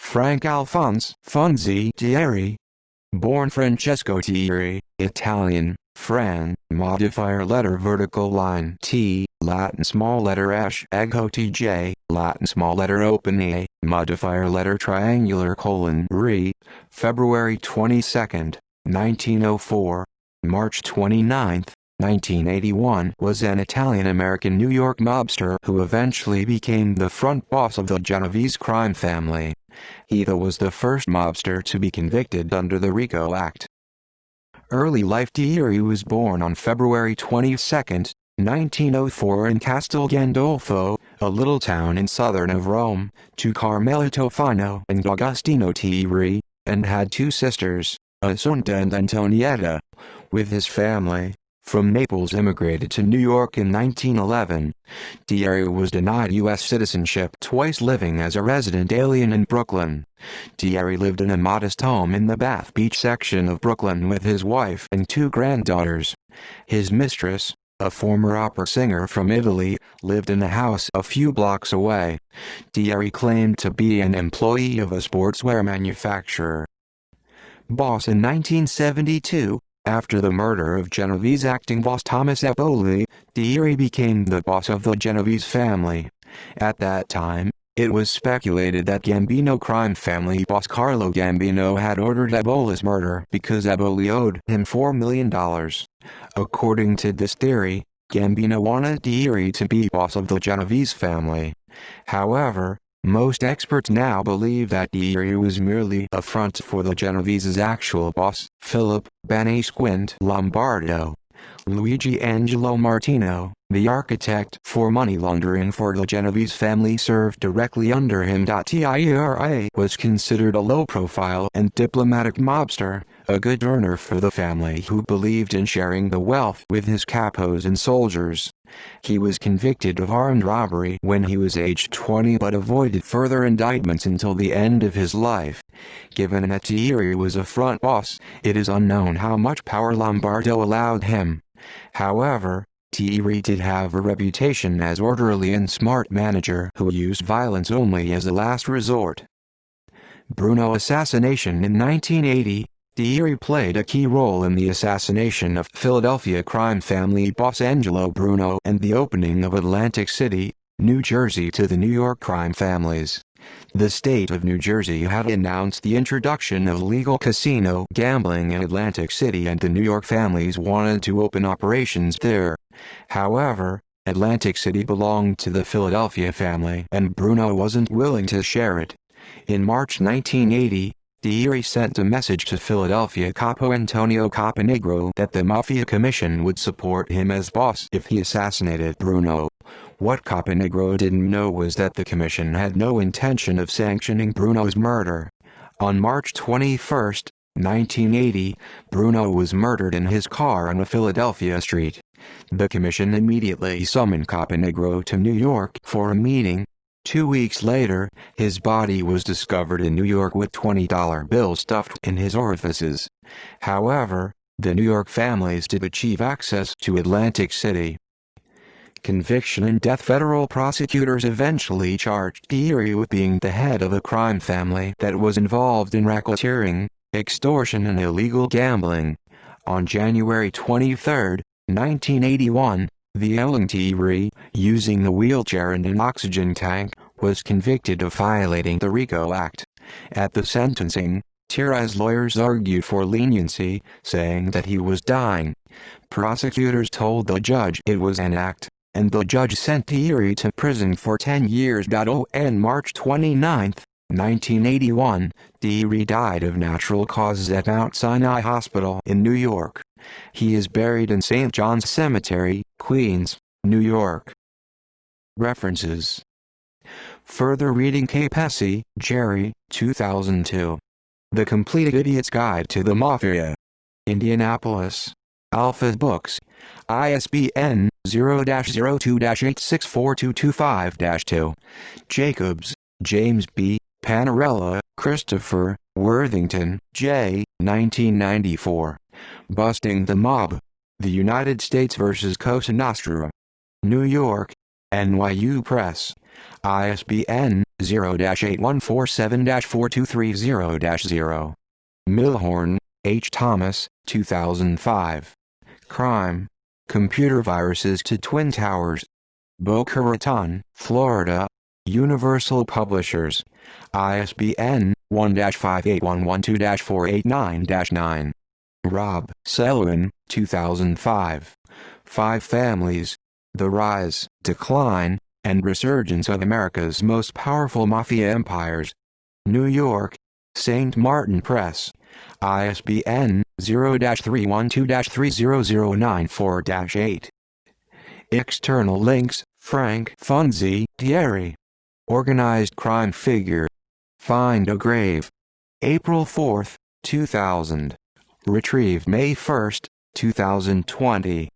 Frank Alphonse Funzi Tieri. Born Francesco Tieri, Italian, Fran, modifier letter vertical line T, Latin small letter sh ego tj, Latin small letter open a, modifier letter triangular colon re, February 22, 1904, March 29, 1981 was an Italian-American New York mobster who eventually became the front boss of the Genovese crime family. He was the first mobster to be convicted under the RICO Act. Early life. Tieri was born on February 22, 1904 in Castel Gandolfo, a little town in southern of Rome, to Carmelito Fino and Agostino Tieri, and had two sisters, Assunta and Antonietta. With his family, from Naples immigrated to New York in 1911. Tieri was denied U.S. citizenship twice, living as a resident alien in Brooklyn. Tieri lived in a modest home in the Bath Beach section of Brooklyn with his wife and two granddaughters. His mistress, a former opera singer from Italy, lived in a house a few blocks away. Tieri claimed to be an employee of a sportswear manufacturer. Boss in 1972. After the murder of Genovese acting boss Thomas Eboli, Tieri became the boss of the Genovese family. At that time, it was speculated that Gambino crime family boss Carlo Gambino had ordered Eboli's murder because Eboli owed him $4 million. According to this theory, Gambino wanted Tieri to be boss of the Genovese family. However, most experts now believe that Tieri was merely a front for the Genovese's actual boss, Philip Banesquint Lombardo. Luigi Angelo Martino, the architect for money laundering for the Genovese family, served directly under him. Tieri was considered a low-profile and diplomatic mobster, a good earner for the family who believed in sharing the wealth with his capos and soldiers. He was convicted of armed robbery when he was aged 20 but avoided further indictments until the end of his life. Given that Tieri was a front boss, it is unknown how much power Lombardo allowed him. However, Tieri did have a reputation as orderly and smart manager who used violence only as a last resort. Bruno assassination in 1980. Tieri played a key role in the assassination of Philadelphia crime family boss Angelo Bruno and the opening of Atlantic City, New Jersey to the New York crime families. The state of New Jersey had announced the introduction of legal casino gambling in Atlantic City, and the New York families wanted to open operations there. However, Atlantic City belonged to the Philadelphia family and Bruno wasn't willing to share it. In March 1980, Tieri sent a message to Philadelphia capo Antonio Caponegro that the Mafia Commission would support him as boss if he assassinated Bruno. What Caponegro didn't know was that the commission had no intention of sanctioning Bruno's murder. On March 21, 1980, Bruno was murdered in his car on a Philadelphia street. The commission immediately summoned Caponegro to New York for a meeting. 2 weeks later, his body was discovered in New York with $20 bills stuffed in his orifices. However, the New York families did achieve access to Atlantic City. Conviction and death. Federal prosecutors eventually charged Tieri with being the head of a crime family that was involved in racketeering, extortion and illegal gambling. On January 23, 1981, the young Tieri, using a wheelchair and an oxygen tank, was convicted of violating the RICO Act. At the sentencing, Tieri's lawyers argued for leniency, saying that he was dying. Prosecutors told the judge it was an act, and the judge sent Tieri to prison for 10 years. On March 29, 1981, Tieri died of natural causes at Mount Sinai Hospital in New York. He is buried in St. John's Cemetery, Queens, New York. References. Further reading. Capesi, Jerry, 2002. The Complete Idiot's Guide to the Mafia. Indianapolis. Alpha Books. ISBN 0-02-864225-2. Jacobs, James B., Panarella, Christopher, Worthington, J. 1994. Busting the Mob. The United States vs. Cosa Nostra. New York, NYU Press. ISBN 0-8147-4230-0. Milhorn, H. Thomas, 2005. Crime. Computer viruses to Twin Towers. Boca Raton, Florida. Universal Publishers. ISBN 1-58112-489-9. Rob Selwyn, 2005. Five Families. The Rise, Decline, and Resurgence of America's Most Powerful Mafia Empires. New York. St. Martin Press. ISBN 0-312-30094-8. External links: Frank Fonzi, Tieri. Organized crime figure. Find a grave. April 4, 2000. Retrieved May 1, 2020.